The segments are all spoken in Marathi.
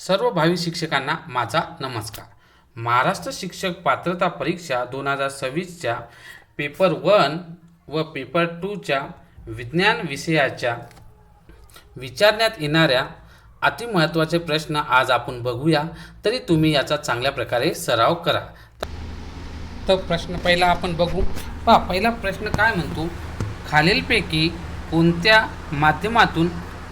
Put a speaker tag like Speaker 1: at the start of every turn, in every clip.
Speaker 1: सर्व भावी शिक्षकांना माझा नमस्कार. महाराष्ट्र शिक्षक पात्रता परीक्षा 2026च्या पेपर 1 व पेपर 2च्या विज्ञान विषयाच्या विचारण्यात येणाऱ्या अतिमहत्त्वाचे प्रश्न आज आपण बघूया. तरी तुम्ही याचा चांगल्या प्रकारे सराव करा. तर प्रश्न पहिला आपण बघू. पहिला प्रश्न काय म्हणतो, खालीलपैकी कोणत्या माध्यमातून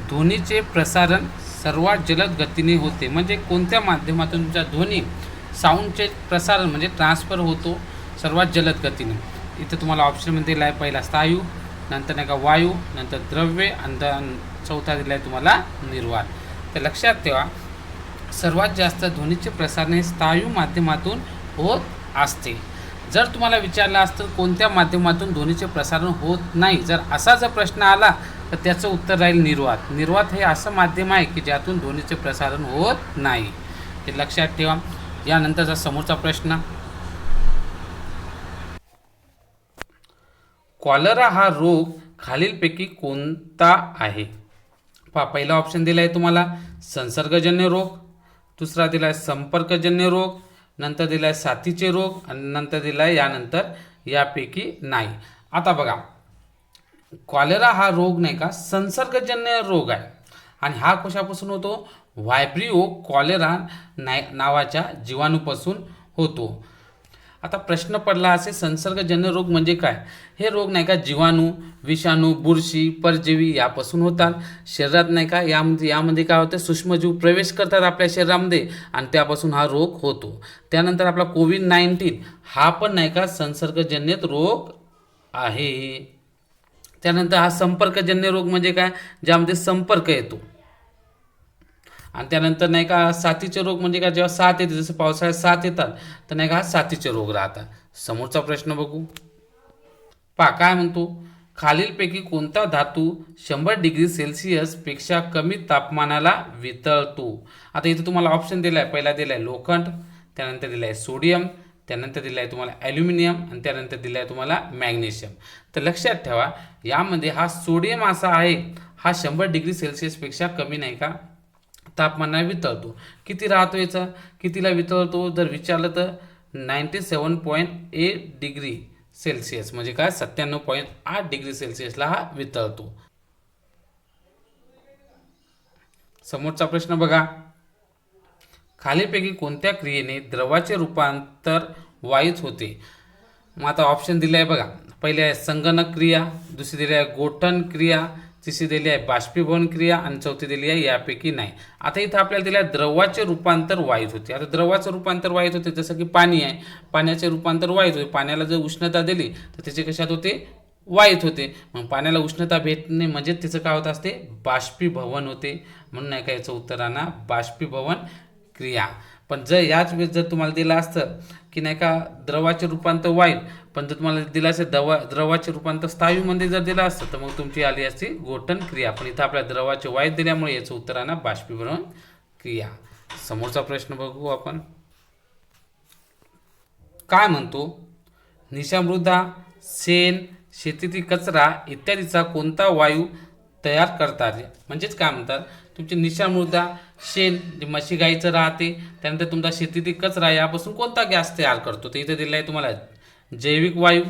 Speaker 1: ध्वनीचे प्रसारण सर्वात जलद गतीने होते. म्हणजे कोणत्या माध्यमातून तुमच्या ध्वनी साऊंडचे प्रसारण म्हणजे ट्रान्सफर होतो सर्वात जलद गतीने. इथं तुम्हाला ऑप्शनमध्ये दिला आहे पहिला स्थायू, नंतर नाही का वायू, नंतर द्रव्य आणि चौथा दिला आहे तुम्हाला निर्वात. तर लक्षात ठेवा, सर्वात जास्त ध्वनीचे प्रसारण हे स्थायू माध्यमातून होत असते. जर तुम्हाला विचारलं असतं कोणत्या माध्यमातून ध्वनीचे प्रसारण होत नाही, जर असा जर प्रश्न आला तर त्याचं उत्तर राहील निर्वात. निर्वात हे असं माध्यम आहे की ज्यातून ध्वनीचे प्रसारण होत नाही. हे लक्षात ठेवा. यानंतरचा समोरचा प्रश्न, कॉलरा हा रोग खालीलपैकी कोणता आहे. पहिला ऑप्शन दिला आहे तुम्हाला संसर्गजन्य रोग, दुसरा दिला आहे संपर्कजन्य रोग, नंतर दिला आहे साथीचे रोग आणि नंतर दिला आहे यानंतर यापैकी नाही. आता बघा, कॉलेरा हा रोग नाही का संसर्गजन्य रोग आहे आणि हा कशापासून होतो, व्हायब्रिओ कॉलेरा नावाच्या जीवाणूपासून होतो. आता प्रश्न पडला असे, संसर्गजन्य रोग म्हणजे काय. हे रोग नाही का जीवाणू, विषाणू, बुरशी, परजीवी यापासून होतात. शरीरात नाही का यामध्ये काय होतं, सूक्ष्मजीव प्रवेश करतात आपल्या शरीरामध्ये आणि त्यापासून हा रोग होतो. त्यानंतर आपला कोविड-19 हा पण नाही का संसर्गजन्य रोग आहे. त्यानंतर हा संपर्कजन्य रोग म्हणजे काय, ज्यामध्ये संपर्क येतो. आणि त्यानंतर नाही का साथीचे रोग म्हणजे काय, जेव्हा साथ येते, जसं पावसाळ्यात साथ येतात तर नाही का हा साथीचे रोग राहतात. समोरचा प्रश्न बघू. काय म्हणतो, खालीलपैकी कोणता धातू 100 डिग्री सेल्सिअस पेक्षा कमी तापमानाला वितळतो. आता इथे तुम्हाला ऑप्शन दिला आहे. पहिला दिला आहे लोखंड, त्यानंतर दिला आहे सोडियम, त्यानंतर दिला आहे तुम्हाला ॲल्युमिनियम आणि त्यानंतर दिला आहे तुम्हाला मॅग्नेशियम. तर लक्षात ठेवा, यामध्ये हा सोडियम असा आहे, हा 100 डिग्री सेल्सिअसपेक्षा कमी नाही का तापमानाला वितळतो. किती राहतो याचा, कितीला वितळतो जर विचारलं तर 97.8 डिग्री सेल्सिअस म्हणजे काय 97.8 डिग्री सेल्सिअसला हा वितळतो. समोरचा प्रश्न बघा, खालीलपैकी कोणत्या क्रियेने द्रवाचे रूपांतर वायूत होते. मग आता ऑप्शन दिले आहे बघा. पहिले आहे संगणक क्रिया, दुसरी दिली आहे गोठण क्रिया, तिसरी दिली आहे बाष्पीभवन क्रिया आणि चौथी दिली आहे यापैकी नाही. आता इथं आपल्याला दिलं आहे द्रवाचे रूपांतर वायूत होते. आता द्रवाचं रूपांतर वायूत होते, जसं की पाणी आहे, पाण्याचे रूपांतर वायूत होते. पाण्याला जर उष्णता दिली तर त्याचे कशात होते, वायूत होते. मग पाण्याला उष्णता भेटणे म्हणजे त्याचं काय होत असते, बाष्पीभवन होते. म्हणून नाही का याचं उत्तर राहणार बाष्पीभवन क्रिया. पण जर याच वेळेस जर तुम्हाला दिलं असतं की नाही का द्रवाचे रूपांतर वायू, पण जर तुम्हाला दिलं असेल द्रवाचे रूपांतर स्थायूमध्ये जर दिलं असतं तर मग तुमची आली असती गोठण क्रिया. पण इथं आपल्या द्रवाचे वायू दिल्यामुळे याचं उत्तर आहे ना बाष्पीभवन क्रिया. समोरचा प्रश्न बघू आपण. काय म्हणतो, निशामृदा, शेण, शेतीतील कचरा इत्यादीचा कोणता वायू तयार करतात. म्हणजेच काय म्हणतात, तुमची निशामृदा, शेण जे म्हशी गाईचं राहते, त्यानंतर तुमचा शेतीतील कचरा यापासून कोणता गॅस तयार करतो. तर इथे दिलं आहे तुम्हाला जैविक वायू,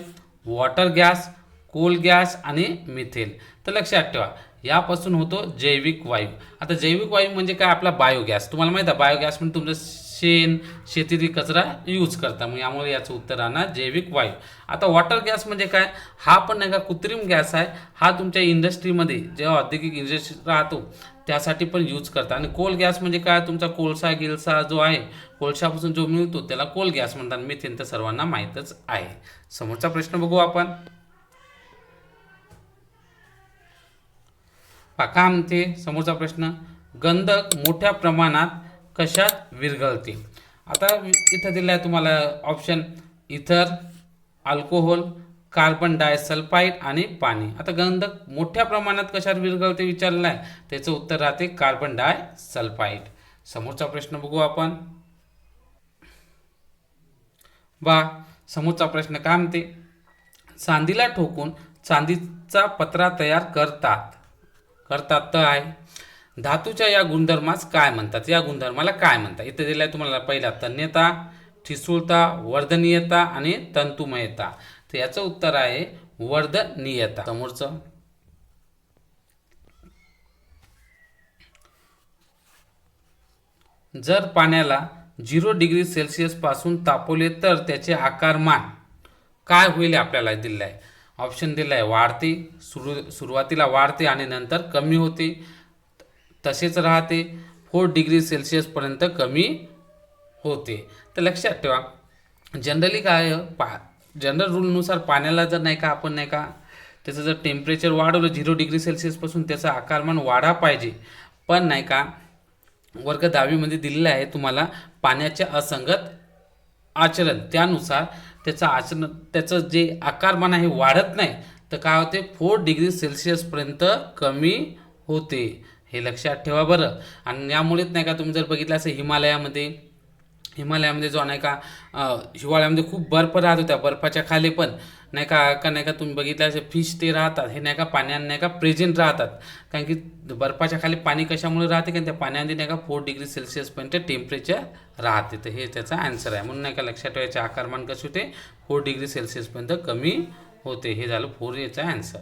Speaker 1: वॉटर गॅस, कोल गॅस आणि मिथेन. तर लक्षात ठेवा, यापासून होतो जैविक वायू. आता जैविक वायू म्हणजे काय, आपला बायोगॅस. तुम्हाला माहिती आहे बायोगॅस म्हणजे तुमचं शेण, शेतीतील कचरा यूज करता. मग यामुळे याचं उत्तर राहणार जैविक वायू. आता वॉटर गॅस म्हणजे काय, हा पण नाही का कृत्रिम गॅस आहे. हा तुमच्या इंडस्ट्रीमध्ये जेव्हा औद्योगिक इंडस्ट्री राहतो त्यासाठी पण यूज करता. आणि कोल गॅस म्हणजे काय, तुमचा कोळसा गिलसा जो आहे, कोळशापासून जो मिळतो त्याला कोल गॅस म्हणतात. मिथेन तर सर्वांना माहीतच आहे. समोरचा प्रश्न बघू आपण. काय म्हणते समोरचा प्रश्न, गंधक मोठ्या प्रमाणात कशात विरघळते. आता इथं दिलं आहे तुम्हाला ऑप्शन इथर, अल्कोहोल, कार्बन डायसल्फाईड आणि पाणी. आता गंधक मोठ्या प्रमाणात कशात विरघळते विचारलं आहे, त्याचं उत्तर राहते कार्बन डायसल्फाईड. समोरचा प्रश्न बघू आपण. समोरचा प्रश्न काय म्हणते, चांदीला ठोकून चांदीचा पत्रा तयार करतात तर आहे. धातूच्या या गुणधर्मास काय म्हणतात, या गुणधर्माला काय म्हणतात. इथे दिलाय तुम्हाला पहिला तन्यता, ठिसूळता, वर्धनीयता आणि तंतुमयता. तर याचं उत्तर आहे वर्धनीयता. समोरचं जर पाण्याला 0 डिग्री सेल्सिअस पासून तापवले तर त्याचे आकारमान काय होईल आपल्याला दिलं आहे. ऑप्शन दिलं आहे वाढते, सुरुवातीला वाढते आणि नंतर कमी होते, तसेच राहते, 4 डिग्री सेल्सिअसपर्यंत कमी होते. तर लक्षात ठेवा जनरली काय जनरल रूलनुसार पाण्याला जर नाही का आपण नाही का त्याचं जर टेम्परेचर वाढवलं 0 डिग्री सेल्सिअसपासून त्याचं आकारमान वाढा पाहिजे. पण नाही का वर्ग 10वीमध्ये दिलेलं आहे तुम्हाला पाण्याचे असंगत आचरण, त्यानुसार त्याचं जे आकारमान आहे वाढत नाही, तर काय होते 4 डिग्री सेल्सिअसपर्यंत कमी होते. हे लक्षात ठेवा बरं. आणि यामुळेच नाही का तुम्ही जर बघितलं असं हिमालयामध्ये जो नाही का हिवाळ्यामध्ये खूप बर्फ राहत होत्या, बर्फाच्या खाली पण नाही का तुम्ही बघितलं असे फिश ते राहतात, हे नाही का पाण्यात नाही का प्रेझेंट राहतात. कारण की बर्फाच्या खाली पाणी कशामुळे राहते, कारण त्या पाण्यामध्ये नाही का 4 डिग्री सेल्सिअसपर्यंत टेम्परेचर राहते. तर हे त्याचा आन्सर आहे. म्हणून नाही का लक्षात ठेवायचे आकारमान कसे होते 4 डिग्री सेल्सिअसपर्यंत कमी होते. हे झालं 4 याचा आन्सर.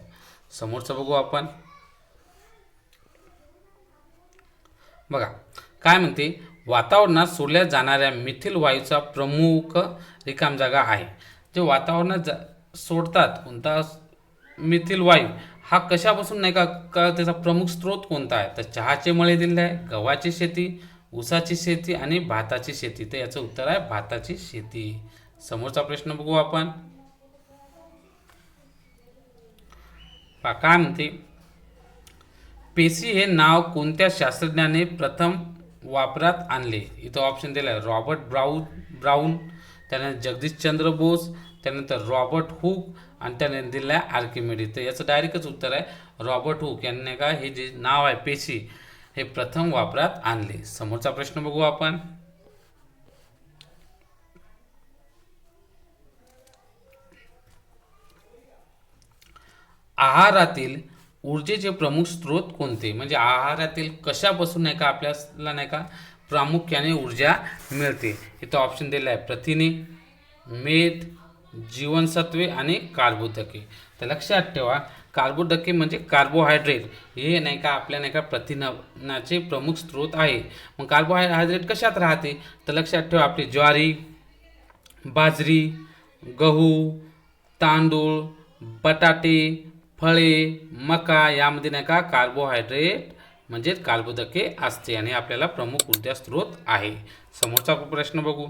Speaker 1: समोरचं बघू आपण. बघा काय म्हणते, वातावरणात सोडल्या जाणाऱ्या मिथिल वायूचा प्रमुख रिकाम जागा आहे. जे वातावरणात सोडतात कोणता मिथिल वायू हा कशापासून नाही का त्याचा प्रमुख स्रोत कोणता आहे. तर चहाचे मळे दिले आहे, गव्हाची शेती, ऊसाची शेती आणि भाताची शेती. तर याचं उत्तर आहे भाताची शेती. समोरचा प्रश्न बघू आपण. काय म्हणते, पेशी हे नाव कोणत्या शास्त्रज्ञाने प्रथम वापरात आणले. इथं ऑप्शन दिलं आहे रॉबर्ट ब्राऊन, त्यानंतर जगदीशचंद्र बोस, त्यानंतर रॉबर्ट हुक आणि त्याने दिलं आहे आर्किमिडीज. तर याचं डायरेक्टच उत्तर आहे रॉबर्ट हुक यांनी का हे जे नाव आहे पेशी हे प्रथम वापरात आणले. समोरचा प्रश्न बघू आपण. आहारातील ऊर्जेचे प्रमुख स्रोत कोणते. म्हणजे आहारातील कशापासून नाही का आपल्याला नाही का प्रामुख्याने ऊर्जा मिळते. इथं ऑप्शन दिलं आहे प्रथिने, मेद, जीवनसत्वे आणि कार्बोदके. तर लक्षात ठेवा कार्बोदके म्हणजे कार्बोहायड्रेट, हे नाही का आपल्या नाही का प्रथिनाचे प्रमुख स्रोत आहे. मग कार्बोहायड्रेट कशात राहते, तर लक्षात ठेवा आपली ज्वारी, बाजरी, गहू, तांदूळ, बटाटे, फळे, मका यामध्ये नाही का कार्बोहायड्रेट म्हणजे कार्बोदके असते आणि आपल्याला प्रमुख ऊर्जा स्रोत आहे. समोरचा प्रश्न बघू.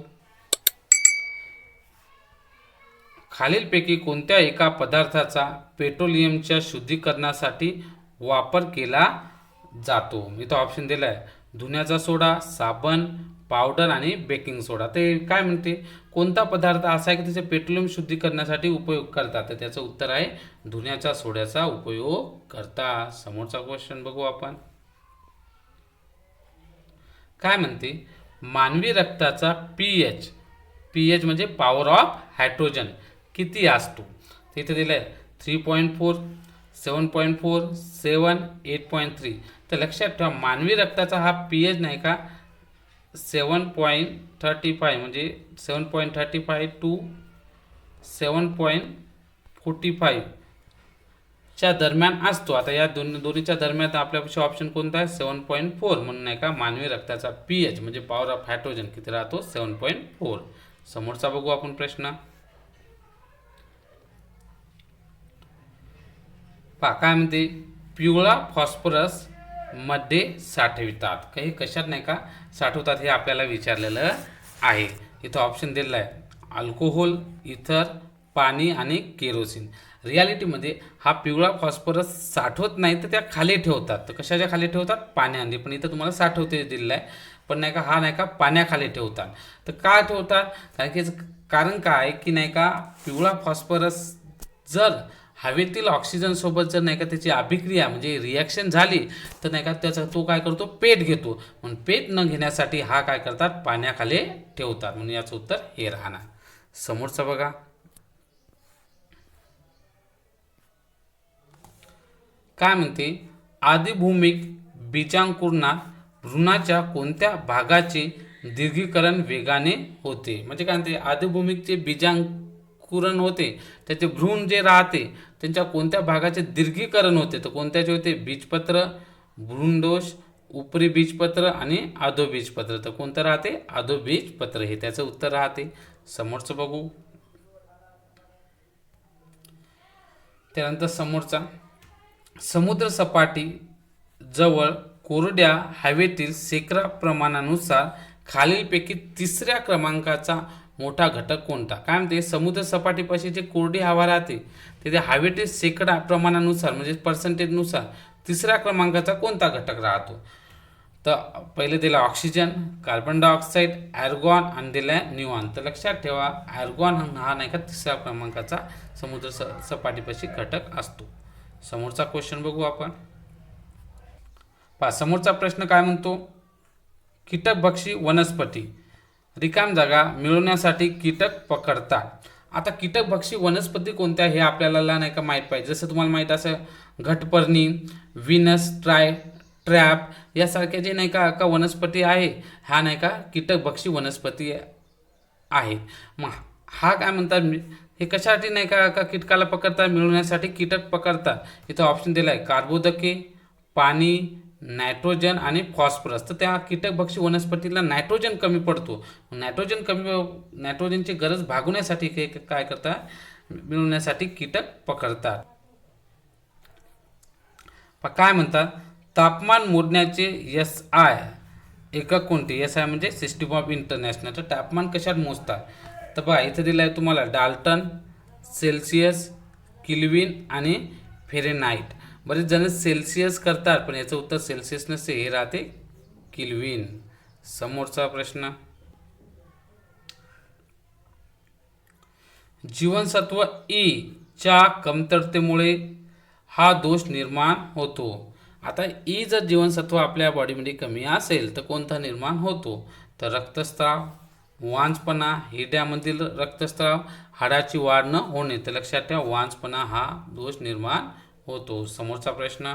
Speaker 1: खालीलपैकी कोणत्या एका पदार्थाचा पेट्रोलियमच्या शुद्धीकरणासाठी वापर केला जातो. इथं ऑप्शन दिला आहे धुण्याचा सोडा, साबण, पावडर आणि बेकिंग सोडा. ते काय म्हणते कोणता पदार्थ असा आहे की त्याचे पेट्रोलियम शुद्धीकरणासाठी उपयोग करतात. तर त्याचं उत्तर आहे धुण्याच्या सोड्याचा उपयोग करता. समोरचा क्वेश्चन बघू आपण. काय म्हणते मानवी रक्ताचा पीएच म्हणजे पॉवर ऑफ हायड्रोजन किती असतो. तिथे दिलं आहे 3.4, 7.4, 7, 8.3. तर लक्षात ठेवा मानवी रक्ताचा हा पीएच नाही का 7.35 म्हणजे 7.35 टू 7.45 च्या दरम्यान असतो. आता या दोन्हीच्या दरम्यान आपल्यापेक्षा ऑप्शन कोणता आहे 7.4. म्हणून नाही का मानवी रक्ताचा पीएच म्हणजे पॉवर ऑफ हायड्रोजन किती राहतो 7.4. समोरचा बघू आपण प्रश्न. काय म्हणते पिवळा फॉस्फरस मध्ये साठवितात. काही कशात नाही का साठवतात हे आपल्याला विचारलेलं आहे. इथं ऑप्शन दिलेलं आहे अल्कोहोल, इथर, पाणी आणि केरोसिन. रियालिटीमध्ये हा पिवळा फॉस्फरस साठवत नाही तर त्या खाली ठेवतात. तर कशाच्या खाली ठेवतात पाण्यामध्ये. पण इथं तुम्हाला साठवते दिलेलं आहे पण नाही का हा नाही का पाण्याखाली ठेवतात. तर का ठेवतात कारण काय की नाही का पिवळा फॉस्फरस जर हवेतील ऑक्सिजन सोबत जर नाही का त्याची अभिक्रिया म्हणजे रिॲक्शन झाली तर नाही का त्याचा तो काय करतो पेट घेतो. म्हणून पेट न घेण्यासाठी हा काय करतात पाण्याखाली ठेवतात. म्हणून याचं उत्तर हे राहणार. समोरचं बघा. काय म्हणते आदिभूमिक बीजांकुरणात भ्रूणाच्या कोणत्या भागाचे दीर्घीकरण वेगाने होते? म्हणजे काय म्हणते, आदिभूमिक जे बीजांकुरण होते त्याचे भ्रूण जे राहते त्यांच्या कोणत्या भागाचे दीर्घीकरण होते? तर कोणत्याचे होते? बीजपत्र, भ्रूणदोष, उपरी बीजपत्र आणि अधोबीजपत्र. तर कोणतं राहते? अधोबीजपत्र हे त्याचं उत्तर राहते. समोरचं बघू. त्यानंतर समोरचा, समुद्र सपाटी जवळ कोरड्या हवेतील सेकरा प्रमाणानुसार खालीलपैकी तिसऱ्या क्रमांकाचा मोठा घटक कोणता? काय म्हणते, समुद्र सपाटीपाशी जे कोरडी हवा राहते तिथे हवेतील शेकडा प्रमाणानुसार म्हणजे पर्सेंटेजनुसार तिसऱ्या क्रमांकाचा कोणता घटक राहतो? तर पहिले दिला ऑक्सिजन, कार्बन डायऑक्साईड, ॲर्गॉन आणि दिला न्यूऑन. तर लक्षात ठेवा ॲर्गॉन हा नाही का तिसऱ्या क्रमांकाचा समुद्र सपाटीपाशी घटक असतो. समोरचा क्वेश्चन बघू आपण. समोरचा प्रश्न काय म्हणतो, कीटकभक्षी वनस्पती रिकाम जागा मिळवण्यासाठी कीटक पकडतात. आता कीटकभक्षी वनस्पती कोणत्या हे आपल्याला नाही का माहीत पाहिजे. जसं तुम्हाला माहीत असं घटपर्णी, व्हीनस ट्रॅप यासारख्या जे नाही का वनस्पती आहे हा नाही का कीटकभक्षी वनस्पती आहे. मग हा काय म्हणतात, हे कशासाठी नाही का कीटकाला पकडतात, मिळवण्यासाठी कीटक पकडतात. इथं ऑप्शन दिला आहे कार्बोदके, पाणी, नायट्रोजन आणि फॉस्फरस. तर त्या कीटकभक्षी वनस्पतीला नायट्रोजन कमी पडतो. नायट्रोजनची गरज भागवण्यासाठी काय करतात, मिळवण्यासाठी कीटक पकडतात. काय म्हणतात, तापमान मोजण्याचे SI एकक कोणते? SI म्हणजे सिस्टीम ऑफ इंटरनॅशनल. तर तापमान कशात मोजतात? तर बघा इथं दिलं आहे तुम्हाला डाल्टन, सेल्सिअस, केल्विन आणि फेरेनहाइट. बरेच जण सेल्सिअस करतात पण याचं उत्तर सेल्सिअस नसते, हे राहते केल्विन. समोरचा प्रश्न, जीवनसत्व E च्या कमतरतेमुळे हा दोष निर्माण होतो. आता E जर जीवनसत्व आपल्या बॉडीमध्ये कमी असेल तर कोणता निर्माण होतो? तर रक्तस्राव, वांजपणा, हिरड्यामधील रक्तस्राव, हाडाची वाढ न होणे. तर लक्षात ठेवा वांजपणा हा दोष निर्माण होतो. समोरचा प्रश्न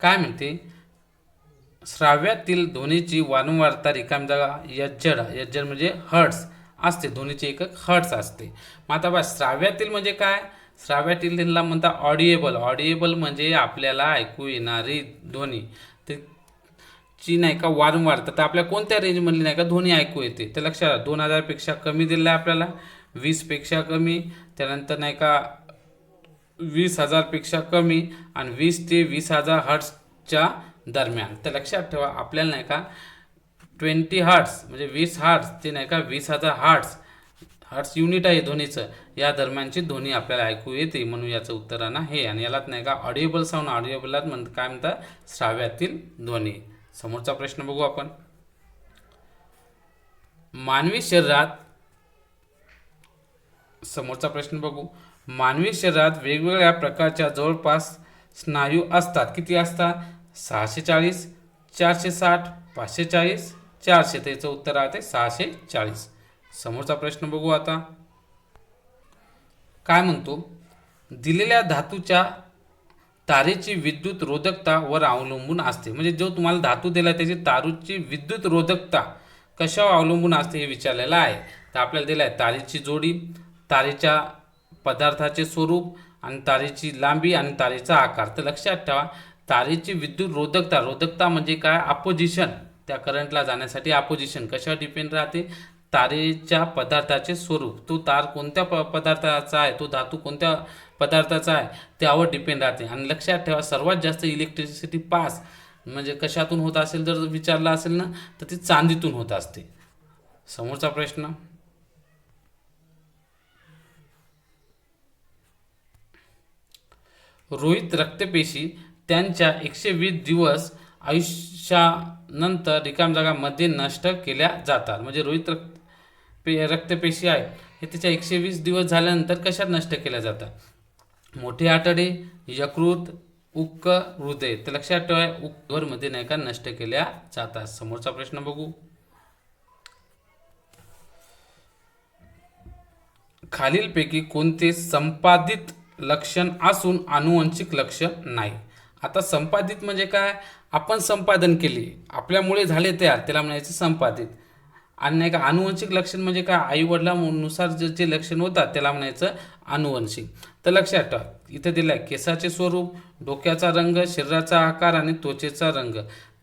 Speaker 1: काय म्हणते, श्राव्यातील ध्वनीची वारंवारता रिकाम जागा यज्जड म्हणजे हर्ट्स असते. ध्वनीचे एकक हर्ट्स असते. मग आता बघा श्राव्यातील म्हणजे काय, श्राव्यातील त्यांना म्हणतात ऑडिएबल म्हणजे आपल्याला ऐकू येणारी ध्वनी. ची नाही का वारंवारता तर आपल्या कोणत्या रेंजमधली नाही का ध्वनी ऐकू येते? तर लक्षात 2000 पेक्षा कमी दिलं आहे आपल्याला, 20 पेक्षा कमी, त्यानंतर नाही का 20,000 पेक्षा कमी आणि 20 ते 20,000 हर्ट्सच्या दरम्यान. तर लक्षात ठेवा आपल्याला नाही का 20 हर्ट्स म्हणजे 20 हर्ट्स ते नाही का 20,000 हर्ट्स युनिट आहे ध्वनीचं, या दरम्यानची ध्वनी आपल्याला ऐकू येते. म्हणून याचं उत्तर आहे ना हे. आणि यालाच नाही का ऑडिएबल साऊंड, ऑडिएबललाच काय म्हणतात श्राव्यातील ध्वनी. समोरचा प्रश्न बघू आपण. मानवी शरीरात, समोरचा प्रश्न बघू, मानवी शरीरात वेगवेगळ्या प्रकारच्या जवळपास स्नायू असतात. किती असतात? 640, 460, 540, 400. त्याचं उत्तर आहे 640. समोरचा प्रश्न बघू आता. काय म्हणतो, दिलेल्या धातूच्या तारेची विद्युत रोधकता वर अवलंबून असते. म्हणजे जो तुम्हाला धातू दिला त्याची तारूची विद्युत रोधकता कशावर अवलंबून असते हे विचारलेलं आहे. तर आपल्याला दिलं आहे तारेची जोडी, तारेच्या पदार्थाचे स्वरूप आणि तारेची लांबी आणि तारेचा आकार. तर लक्षात ठेवा तारेची विद्युत रोधकता म्हणजे काय, अपोजिशन, त्या करंटला जाण्यासाठी अपोजिशन कशावर डिपेंड राहते? तारेच्या पदार्थाचे स्वरूप, तो तार कोणत्या पदार्थाचा आहे, तो धातू कोणत्या पदार्थाचा आहे त्यावर डिपेंड राहते. आणि लक्षात ठेवा सर्वात जास्त इलेक्ट्रिसिटी पास म्हणजे कशातून होत असेल जर विचारला असेल ना तर ती चांदीतून होत असते. समोरचा प्रश्न, रोहित रक्तपेशी त्यांच्या 120 दिवस आयुष्यानंतर रिकाम जागामध्ये नष्ट केल्या जातात. म्हणजे रोहित रक्तपेशी आहे हे त्याच्या 120 दिवस झाल्यानंतर कशात नष्ट केल्या जातात? मोठे आतडे, यकृत, उक्क, हृदय. तर लक्षात ठेवा उक्करमध्ये नाही का नष्ट केल्या जातात. समोरचा प्रश्न बघू. खालीलपैकी कोणते संपादित लक्षण असून आनुवंशिक लक्षण नाही. आता संपादित म्हणजे काय, आपण संपादन केले, आपल्यामुळे झाले तयार, त्याला म्हणायचं संपादित. आणि नाही का आनुवंशिक लक्षण म्हणजे काय, आई वडिलांनुसार जे लक्षण होतात त्याला म्हणायचं आनुवंशिक. तर लक्षात ठेवा, इथं दिलं आहे केसाचे स्वरूप, डोक्याचा रंग, शरीराचा आकार आणि त्वचेचा रंग.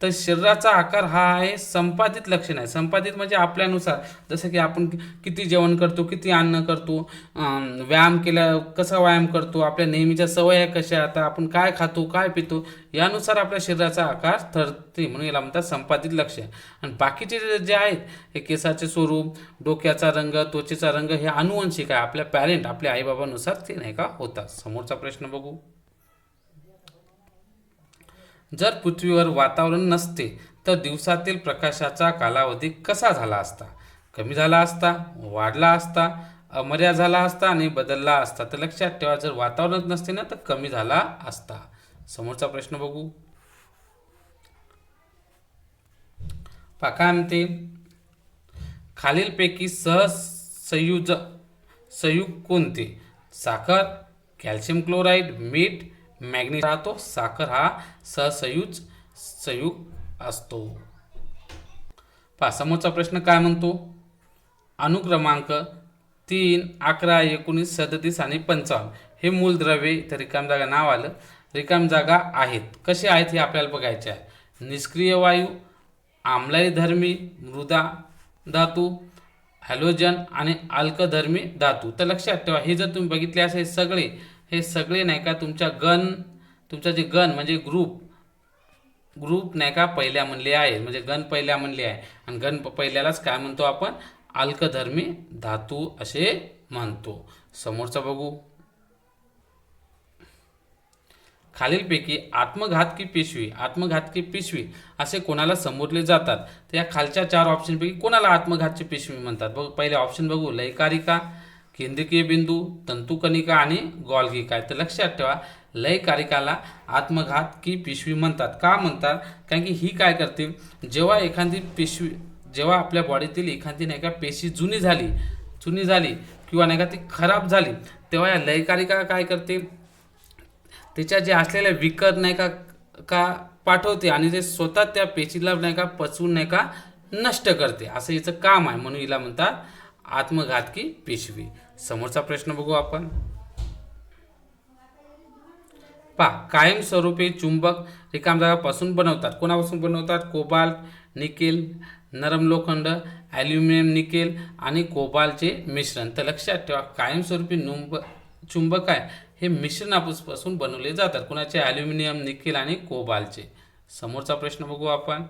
Speaker 1: तर शरीराचा आकार हा आहे संपादित लक्षण आहे. संपादित म्हणजे आपल्यानुसार, जसं की आपण किती जेवण करतो, किती अन्न करतो, व्यायाम केल्या कसा व्यायाम करतो, आपल्या नेहमीच्या सवयी कशा, आता आपण काय खातो, काय पितो, यानुसार आपल्या शरीराचा आकार ठरते, म्हणून याला म्हणतात संपादित लक्षण. आणि बाकीचे जे आहेत, हे केसाचे स्वरूप, डोक्याचा रंग, त्वचेचा रंग, हे आनुवंशिक आहे, आपल्या पॅरेंट, आपल्या आईबाबानुसार ते नाही का होतात. समोरचा प्रश्न बघू. जर पृथ्वीवर वातावरण नसते तर दिवसातील प्रकाशाचा कालावधी कसा झाला असता? कमी झाला असता, वाढला असता, अमर्याद झाला असता आणि बदलला असता. तर लक्षात ठेवा, जर वातावरण नसते ना तर कमी झाला असता. समोरचा प्रश्न बघू. काय म्हणते, खालीलपैकी संयुग कोणते? साखर, कॅल्शियम क्लोराईड, मीठ, मॅग्नेशियम राहतो. साखर हा संयुग असतो. समोरचा प्रश्न काय म्हणतो, अनुक्रमांक 3, 11, 19, 37 आणि 55 हे मूलद्रव्ये, इथं रिकाम जागा नाव आलं, रिकाम जागा आहेत. कसे आहेत हे आपल्याला बघायचे आहे. निष्क्रिय वायू, आम्लधर्मी मृदा धातू, हॅलोजन आणि अल्कधर्मी धातू. तर लक्षात ठेवा, हे जर तुम्ही बघितले असे हे सगळे नाही का तुमचा जे गण म्हणजे ग्रुप नाही का पहिल्या म्हणले आहे, म्हणजे गण पहिल्या म्हणले आहे. आणि गण पहिल्यालाच काय म्हणतो आपण, अल्कधर्मी धातू असे म्हणतो. समोरचा बघू. खालीलपैकी आत्मघातकी पिशवी असे कोणाला संबोधले जातात? तर या खालच्या 4 ऑप्शनपैकी कोणाला आत्मघातची पिशवी म्हणतात? बघू, पहिले ऑप्शन बघू. लयकारिका, केंद्रकीय बिंदू, तंतुकणिका आणि गॉल्गी काय. तर लक्षात ठेवा, लयकारिकाला आत्मघातकी पिशवी म्हणतात. का म्हणतात? कारण की ही काय करते, जेव्हा आपल्या बॉडीतील एखादी नाही का पेशी जुनी झाली किंवा नाही का ती खराब झाली, तेव्हा या लयकारिका काय करते, त्याच्या जे असलेल्या विकर नाही का पाठवते आणि ते स्वतः त्या पेशीला नाही का पचवून नाही का नष्ट करते. असं हिचं काम आहे, म्हणून हिला म्हणतात आत्मघातकी पिशवी. समोरचा प्रश्न बघू आपण. कायमस्वरूपी चुंबक रिकाम जागापासून बनवतात. कोणापासून बनवतात? कोबाल्ट, निकेल, नरम लोखंड, ॲल्युमिनियम निकेल आणि कोबाल्टचे मिश्रण. तर लक्षात ठेवा, कायमस्वरूपी चुंबक आहे हे मिश्रणापासून बनवले जातात. कोणाचे? ॲल्युमिनियम, निकेल आणि कोबाल्टचे. समोरचा प्रश्न बघू आपण.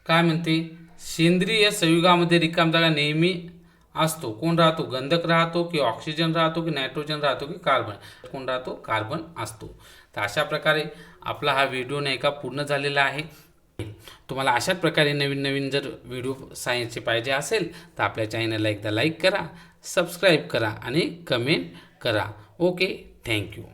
Speaker 1: काय म्हणते, सेंद्रिय संयुगामध्ये रिकाम जागा नेहमी असतो. कोण राहतो? गंधक राहतो की ऑक्सिजन राहतो की नायट्रोजन राहतो की कार्बन? कोण राहतो? कार्बन असतो. तर अशा प्रकारे आपला हा व्हिडिओ नाही का पूर्ण झालेला आहे. तुम्हाला अशाच प्रकारे नवीन जर व्हिडिओ सायन्सचे पाहिजे असेल तर आपल्या चॅनलला एकदा लाईक करा, सबस्क्राईब करा आणि कमेंट करा. Okay, thank you.